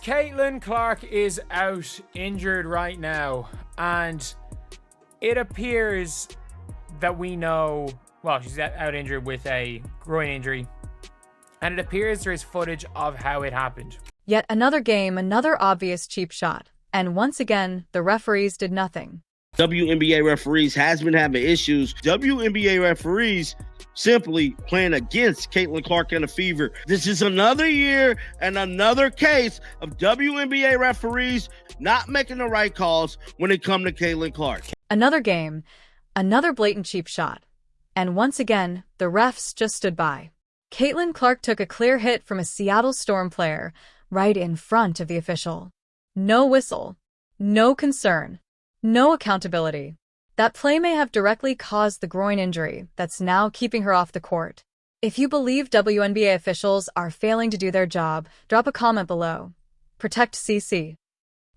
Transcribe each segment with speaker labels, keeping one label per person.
Speaker 1: Caitlin Clark is out injured right now, and it appears that we know, well, she's out injured with a groin injury, and it appears there is footage of how it happened.
Speaker 2: Yet another game, another obvious cheap shot, and once again, the referees did nothing.
Speaker 3: WNBA referees has been having issues. WNBA referees simply playing against Caitlin Clark and the Fever. This is another year and another case of WNBA referees not making the right calls when it comes to Caitlin Clark.
Speaker 2: Another game, another blatant cheap shot, and once again, the refs just stood by. Caitlin Clark took a clear hit from a Seattle Storm player right in front of the official. No whistle, no concern, no accountability. That play may have directly caused the groin injury that's now keeping her off the court. If you believe WNBA officials are failing to do their job, drop a comment below. Protect CC.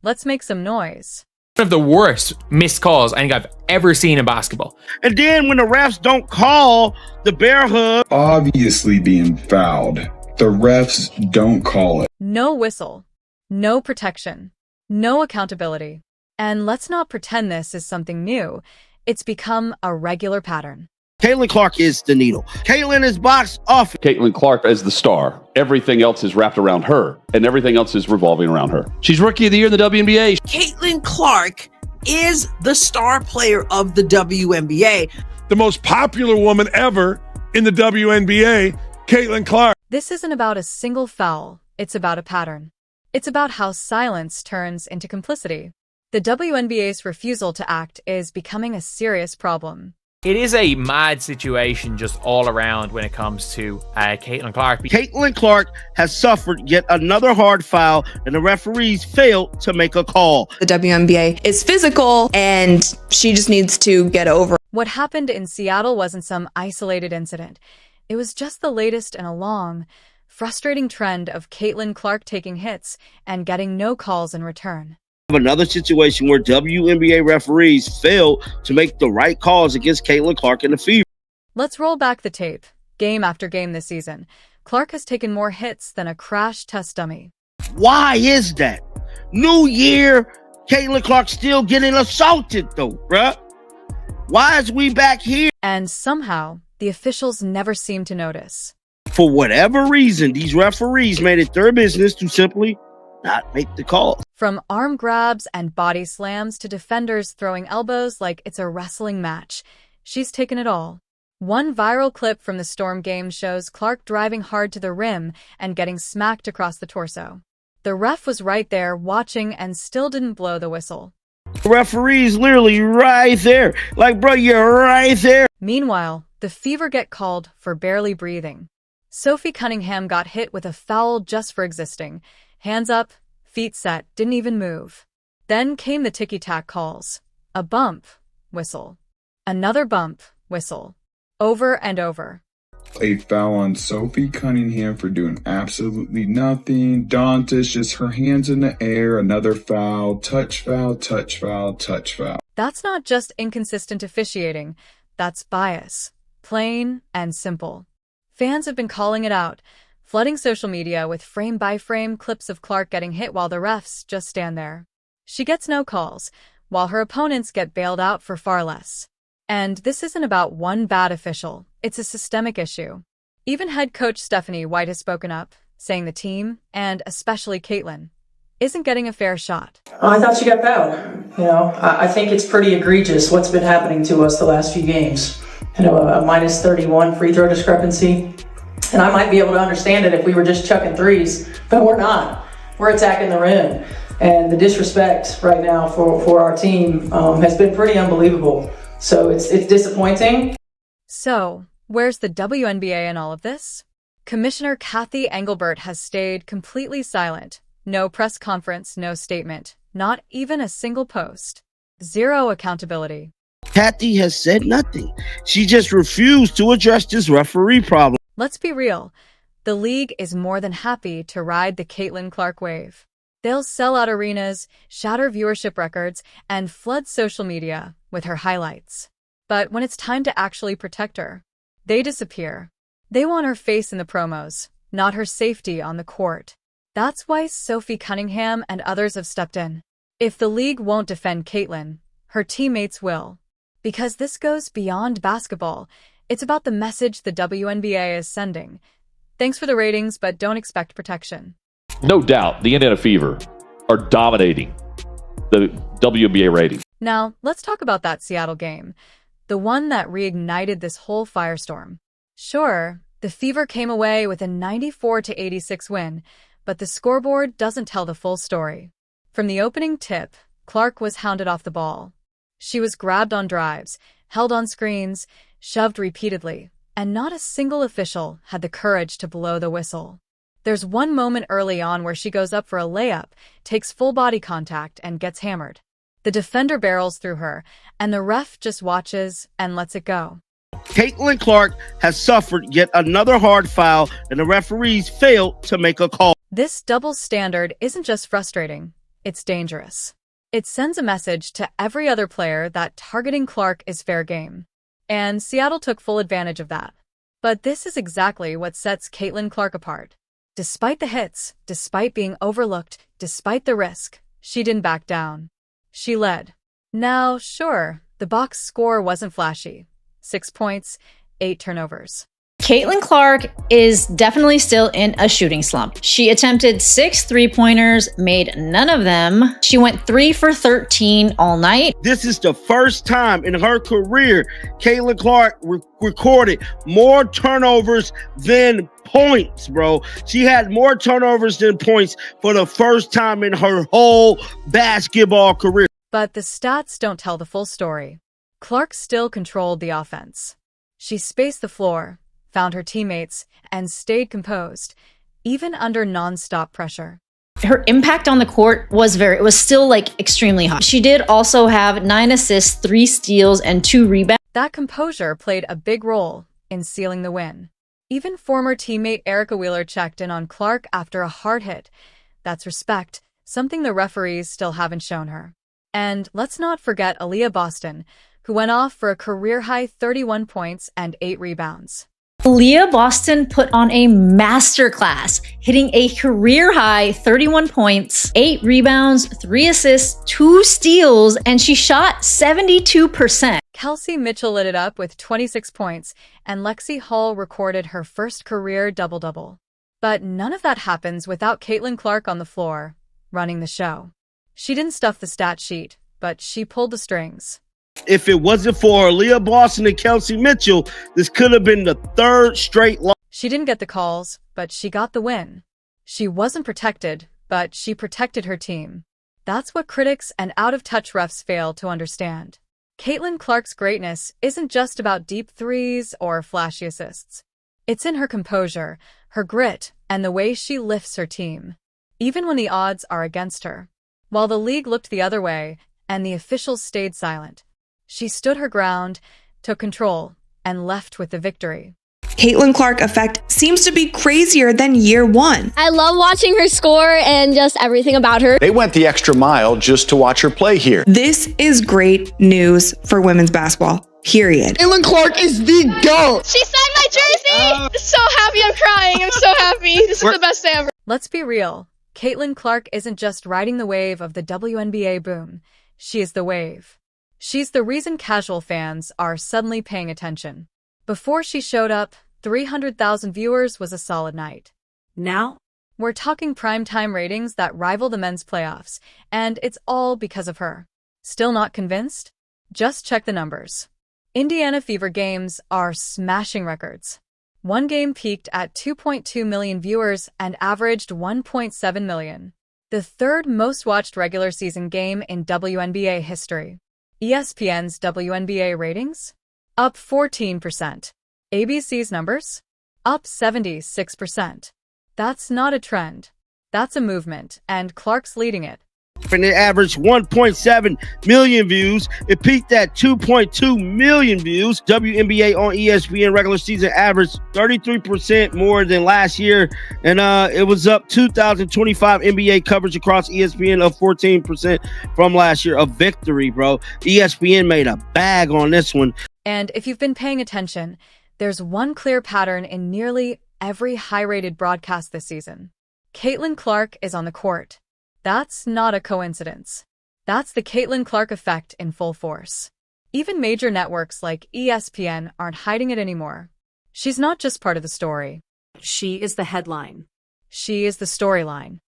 Speaker 2: Let's make some noise.
Speaker 1: One of the worst missed calls I think I've ever seen in basketball.
Speaker 3: And then when the refs don't call the bear hug,
Speaker 4: obviously being fouled, the refs don't call it.
Speaker 2: No whistle, no protection, no accountability. And let's not pretend this is something new. It's become a regular pattern.
Speaker 3: Caitlin Clark is the needle. Caitlin is box office.
Speaker 5: Caitlin Clark as the star. Everything else is wrapped around her, and everything else is revolving around her. She's Rookie of the Year in the WNBA.
Speaker 6: Caitlin Clark is the star player of the WNBA.
Speaker 7: The most popular woman ever in the WNBA, Caitlin Clark.
Speaker 2: This isn't about a single foul. It's about a pattern. It's about how silence turns into complicity. The WNBA's refusal to act is becoming a serious problem.
Speaker 1: It is a mad situation just all around when it comes to Caitlin Clark.
Speaker 3: Caitlin Clark has suffered yet another hard foul, and the referees failed to make a call.
Speaker 8: The WNBA is physical, and she just needs to get over.
Speaker 2: What happened in Seattle wasn't some isolated incident. It was just the latest in a long, frustrating trend of Caitlin Clark taking hits and getting no calls in return.
Speaker 3: Another situation where WNBA referees failed to make the right calls against Caitlin Clark and the Fever.
Speaker 2: Let's roll back the tape. Game after game this season, Clark has taken more hits than a crash test dummy.
Speaker 3: Why is that? New year, Caitlin Clark still getting assaulted though, bruh. Why is we back here?
Speaker 2: And somehow, the officials never seem to notice.
Speaker 3: For whatever reason, these referees made it their business to simply not make the call.
Speaker 2: From arm grabs and body slams to defenders throwing elbows like it's a wrestling match, she's taken it all. One viral clip from the Storm game shows Clark driving hard to the rim and getting smacked across the torso. The ref was right there watching and still didn't blow the whistle.
Speaker 3: The referee's literally right there. Like, bro, you're right there.
Speaker 2: Meanwhile, the Fever get called for barely breathing. Sophie Cunningham got hit with a foul just for existing. Hands up, feet set, didn't even move. Then came the ticky-tack calls. A bump, whistle. Another bump, whistle. Over and over.
Speaker 4: A foul on Sophie Cunningham for doing absolutely nothing. Dantas just her hands in the air. Another foul, touch foul, touch foul, touch foul.
Speaker 2: That's not just inconsistent officiating. That's bias. Plain and simple. Fans have been calling it out, flooding social media with frame-by-frame clips of Clark getting hit while the refs just stand there. She gets no calls, while her opponents get bailed out for far less. And this isn't about one bad official. It's a systemic issue. Even head coach Stephanie White has spoken up, saying the team, and especially Caitlin, isn't getting a fair shot.
Speaker 9: I thought she got fouled. I think it's pretty egregious what's been happening to us the last few games. A minus 31 free throw discrepancy. And I might be able to understand it if we were just chucking threes, but we're not. We're attacking the rim. And the disrespect right now for our team has been pretty unbelievable. So it's disappointing.
Speaker 2: So, where's the WNBA in all of this? Commissioner Kathy Engelbert has stayed completely silent. No press conference, no statement, not even a single post. Zero accountability.
Speaker 3: Kathy has said nothing. She just refused to address this referee problem.
Speaker 2: Let's be real. The league is more than happy to ride the Caitlin Clark wave. They'll sell out arenas, shatter viewership records, and flood social media with her highlights. But when it's time to actually protect her, they disappear. They want her face in the promos, not her safety on the court. That's why Sophie Cunningham and others have stepped in. If the league won't defend Caitlin, her teammates will. Because this goes beyond basketball. It's about the message the WNBA is sending. Thanks for the ratings, but don't expect protection.
Speaker 5: No doubt, the Indiana Fever are dominating the WNBA rating.
Speaker 2: Now, let's talk about that Seattle game, the one that reignited this whole firestorm. Sure, the Fever came away with a 94-86 win, but the scoreboard doesn't tell the full story. From the opening tip, Clark was hounded off the ball. She was grabbed on drives, held on screens, shoved repeatedly, and not a single official had the courage to blow the whistle. There's one moment early on where she goes up for a layup, takes full body contact, and gets hammered. The defender barrels through her, and the ref just watches and lets it go.
Speaker 3: Caitlin Clark has suffered yet another hard foul, and the referees failed to make a call.
Speaker 2: This double standard isn't just frustrating, it's dangerous. It sends a message to every other player that targeting Clark is fair game. And Seattle took full advantage of that. But this is exactly what sets Caitlin Clark apart. Despite the hits, despite being overlooked, despite the risk, she didn't back down. She led. Now, sure, the box score wasn't flashy. 6 points, 8 turnovers.
Speaker 10: Caitlin Clark is definitely still in a shooting slump. She attempted 6 3-pointers, made none of them. She went 3 for 13 all night.
Speaker 3: This is the first time in her career Caitlin Clark recorded more turnovers than points, bro. She had more turnovers than points for the first time in her whole basketball career.
Speaker 2: But the stats don't tell the full story. Clark still controlled the offense. She spaced the floor, found her teammates, and stayed composed, even under non-stop pressure.
Speaker 10: Her impact on the court was still extremely high. She did also have 9 assists, 3 steals, and 2 rebounds.
Speaker 2: That composure played a big role in sealing the win. Even former teammate Erica Wheeler checked in on Clark after a hard hit. That's respect, something the referees still haven't shown her. And let's not forget Aaliyah Boston, who went off for a career-high 31 points and 8 rebounds.
Speaker 10: Aaliyah Boston put on a masterclass, hitting a career-high 31 points, 8 rebounds, 3 assists, 2 steals, and she shot 72%.
Speaker 2: Kelsey Mitchell lit it up with 26 points, and Lexi Hall recorded her first career double-double. But none of that happens without Caitlin Clark on the floor, running the show. She didn't stuff the stat sheet, but she pulled the strings.
Speaker 3: If it wasn't for Leah Boston and Kelsey Mitchell, this could have been the 3rd straight loss.
Speaker 2: She didn't get the calls, but she got the win. She wasn't protected, but she protected her team. That's what critics and out-of-touch refs fail to understand. Caitlin Clark's greatness isn't just about deep threes or flashy assists. It's in her composure, her grit, and the way she lifts her team, even when the odds are against her. While the league looked the other way and the officials stayed silent, she stood her ground, took control, and left with the victory.
Speaker 8: Caitlin Clark effect seems to be crazier than year one.
Speaker 11: I love watching her score and just everything about her.
Speaker 12: They went the extra mile just to watch her play here.
Speaker 8: This is great news for women's basketball, period.
Speaker 13: Caitlin Clark is the GOAT.
Speaker 11: She signed my jersey. So happy, I'm crying. I'm so happy. This is the best day ever.
Speaker 2: Let's be real. Caitlin Clark isn't just riding the wave of the WNBA boom. She is the wave. She's the reason casual fans are suddenly paying attention. Before she showed up, 300,000 viewers was a solid night.
Speaker 6: Now,
Speaker 2: we're talking primetime ratings that rival the men's playoffs, and it's all because of her. Still not convinced? Just check the numbers. Indiana Fever games are smashing records. One game peaked at 2.2 million viewers and averaged 1.7 million. The 3rd most watched regular season game in WNBA history. ESPN's WNBA ratings? Up 14%. ABC's numbers? Up 76%. That's not a trend. That's a movement, and Clark's leading it.
Speaker 3: And it averaged 1.7 million views. It peaked at 2.2 million views. WNBA on ESPN regular season averaged 33% more than last year. And it was up 2025 NBA coverage across ESPN of 14% from last year. A victory, bro. ESPN made a bag on this one.
Speaker 2: And if you've been paying attention, there's one clear pattern in nearly every high-rated broadcast this season. Caitlin Clark is on the court. That's not a coincidence. That's the Caitlin Clark effect in full force. Even major networks like ESPN aren't hiding it anymore. She's not just part of the story.
Speaker 14: She is the headline.
Speaker 2: She is the storyline.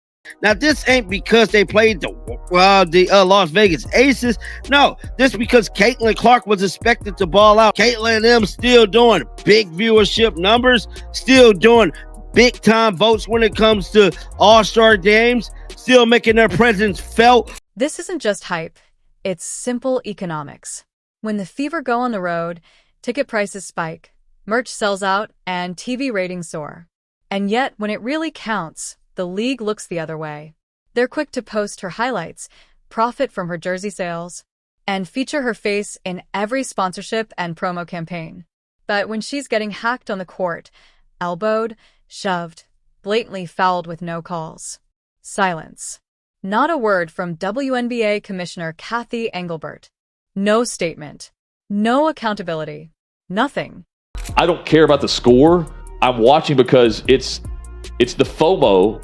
Speaker 3: Now, this ain't because they played the Las Vegas Aces. No, this because Caitlin Clark was expected to ball out. Caitlin and them still doing big viewership numbers, still doing big-time votes when it comes to all-star games, still making their presence felt.
Speaker 2: This isn't just hype. It's simple economics. When the Fever go on the road, ticket prices spike, merch sells out, and TV ratings soar. And yet, when it really counts, the league looks the other way. They're quick to post her highlights, profit from her jersey sales, and feature her face in every sponsorship and promo campaign. But when she's getting hacked on the court, elbowed, shoved, blatantly fouled with no calls, silence. Not a word from WNBA Commissioner Kathy Engelbert. No statement. No accountability. Nothing.
Speaker 5: I don't care about the score. I'm watching because it's the FOMO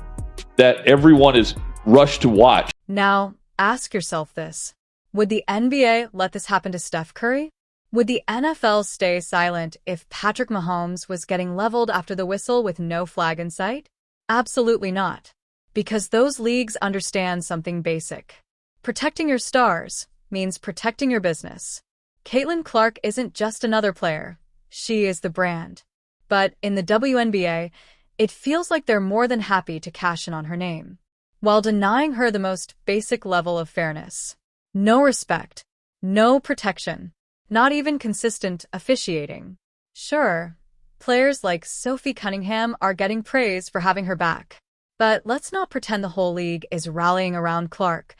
Speaker 5: that everyone is rushed to watch.
Speaker 2: Now, ask yourself this. Would the NBA let this happen to Steph Curry? Would the NFL stay silent if Patrick Mahomes was getting leveled after the whistle with no flag in sight? Absolutely not. Because those leagues understand something basic. Protecting your stars means protecting your business. Caitlin Clark isn't just another player. She is the brand. But in the WNBA, it feels like they're more than happy to cash in on her name, while denying her the most basic level of fairness. No respect, no protection, not even consistent officiating. Sure, players like Sophie Cunningham are getting praise for having her back. But let's not pretend the whole league is rallying around Clark.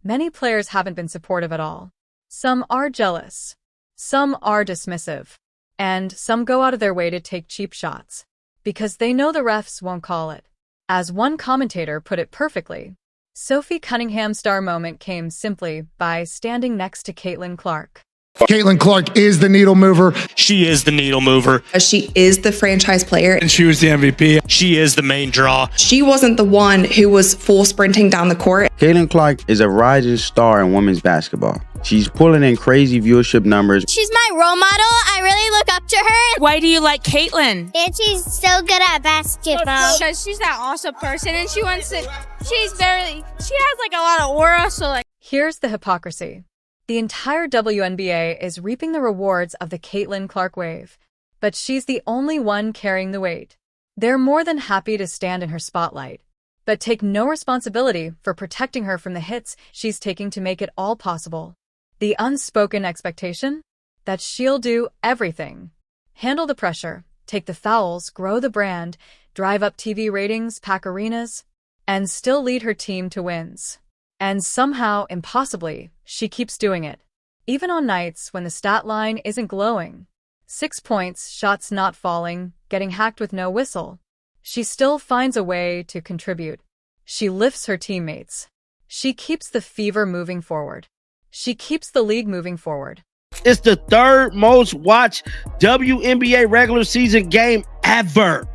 Speaker 2: Many players haven't been supportive at all. Some are jealous. Some are dismissive. And some go out of their way to take cheap shots, because they know the refs won't call it. As one commentator put it perfectly, Sophie Cunningham's star moment came simply by standing next to Caitlin Clark.
Speaker 13: Caitlin Clark is the needle mover.
Speaker 15: She is the needle mover.
Speaker 8: She is the franchise player.
Speaker 15: And she was the MVP. She is the main draw.
Speaker 8: She wasn't the one who was full sprinting down the court.
Speaker 16: Caitlin Clark is a rising star in women's basketball. She's pulling in crazy viewership numbers.
Speaker 17: She's my role model. I really look up to her.
Speaker 18: Why do you like Caitlin?
Speaker 17: And she's so good at basketball.
Speaker 11: Because she's that awesome person and she has like a lot of aura, so like.
Speaker 2: Here's the hypocrisy. The entire WNBA is reaping the rewards of the Caitlin Clark wave, but she's the only one carrying the weight. They're more than happy to stand in her spotlight, but take no responsibility for protecting her from the hits she's taking to make it all possible. The unspoken expectation? That she'll do everything. Handle the pressure, take the fouls, grow the brand, drive up TV ratings, pack arenas, and still lead her team to wins. And somehow, impossibly, she keeps doing it. Even on nights when the stat line isn't glowing. 6 points, shots not falling, getting hacked with no whistle. She still finds a way to contribute. She lifts her teammates. She keeps the Fever moving forward. She keeps the league moving forward.
Speaker 3: It's the third most watched WNBA regular season game ever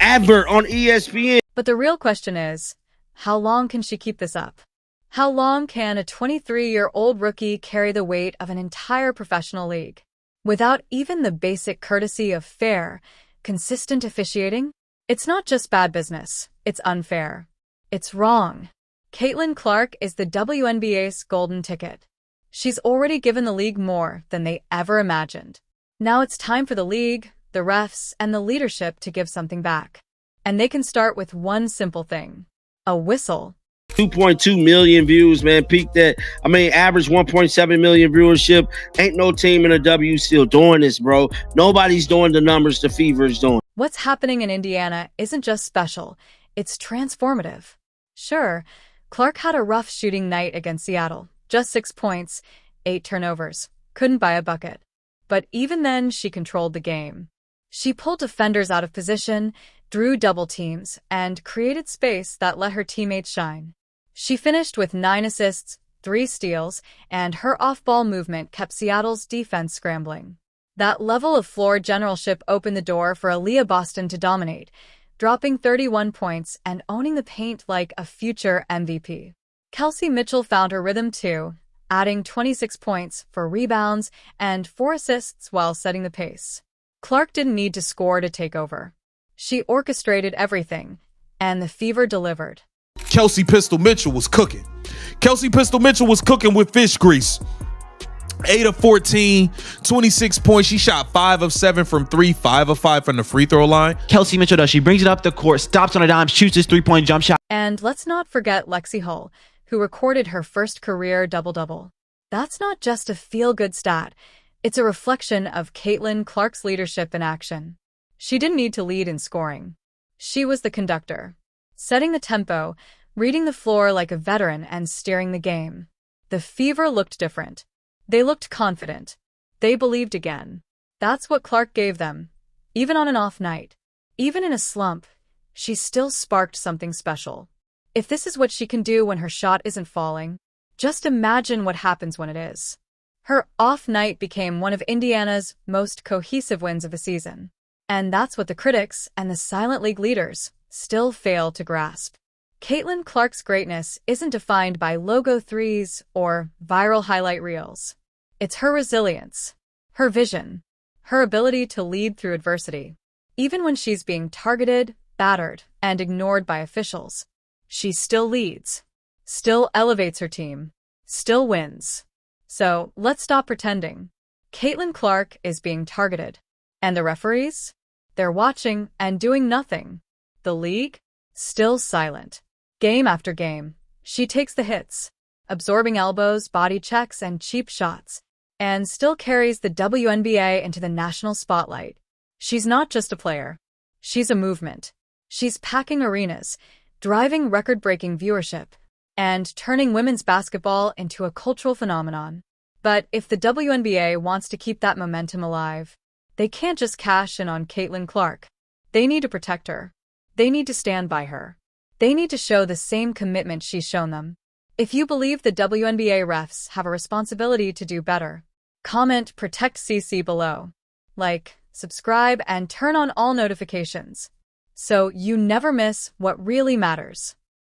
Speaker 3: on ESPN.
Speaker 2: But the real question is, how long can she keep this up? How long can a 23-year-old rookie carry the weight of an entire professional league without even the basic courtesy of fair, consistent officiating? It's not just bad business. It's unfair. It's wrong. Caitlin Clark is the WNBA's golden ticket. She's already given the league more than they ever imagined. Now it's time for the league, the refs, and the leadership to give something back. And they can start with one simple thing: a whistle.
Speaker 3: 2.2 million views, man. Peaked at, average 1.7 million viewership. Ain't no team in the W still doing this, bro. Nobody's doing the numbers the Fever is doing.
Speaker 2: What's happening in Indiana isn't just special, it's transformative. Sure, Clark had a rough shooting night against Seattle. Just 6 points, 8 turnovers. Couldn't buy a bucket. But even then, she controlled the game. She pulled defenders out of position, drew double teams, and created space that let her teammates shine. She finished with 9 assists, 3 steals, and her off-ball movement kept Seattle's defense scrambling. That level of floor generalship opened the door for Aaliyah Boston to dominate, dropping 31 points and owning the paint like a future MVP. Kelsey Mitchell found her rhythm too, adding 26 points, 4 rebounds, and 4 assists while setting the pace. Clark didn't need to score to take over. She orchestrated everything, and the Fever delivered.
Speaker 18: Kelsey Pistol Mitchell was cooking. Kelsey Pistol Mitchell was cooking with fish grease. 8 of 14, 26 points. She shot 5 of 7 from 3, 5 of 5 from the free throw line.
Speaker 19: Kelsey Mitchell does. She brings it up the court, stops on a dime, shoots this 3-point jump shot.
Speaker 2: And let's not forget Lexi Hull, who recorded her first career double-double. That's not just a feel-good stat. It's a reflection of Caitlin Clark's leadership in action. She didn't need to lead in scoring. She was the conductor, setting the tempo, reading the floor like a veteran, and steering the game. The Fever looked different. They looked confident. They believed again. That's what Clark gave them. Even on an off night, even in a slump, she still sparked something special. If this is what she can do when her shot isn't falling, just imagine what happens when it is. Her off night became one of Indiana's most cohesive wins of the season. And that's what the critics and the silent league leaders still fail to grasp. Caitlin Clark's greatness isn't defined by logo threes or viral highlight reels. It's her resilience, her vision, her ability to lead through adversity. Even when she's being targeted, battered, and ignored by officials, she still leads, still elevates her team, still wins. So let's stop pretending. Caitlin Clark is being targeted. And the referees? They're watching and doing nothing. The league? Still silent. Game after game, she takes the hits, absorbing elbows, body checks, and cheap shots, and still carries the WNBA into the national spotlight. She's not just a player. She's a movement. She's packing arenas, driving record-breaking viewership, and turning women's basketball into a cultural phenomenon. But if the WNBA wants to keep that momentum alive, they can't just cash in on Caitlin Clark. They need to protect her. They need to stand by her. They need to show the same commitment she's shown them. If you believe the WNBA refs have a responsibility to do better, comment Protect CC below. Like, subscribe, and turn on all notifications so you never miss what really matters.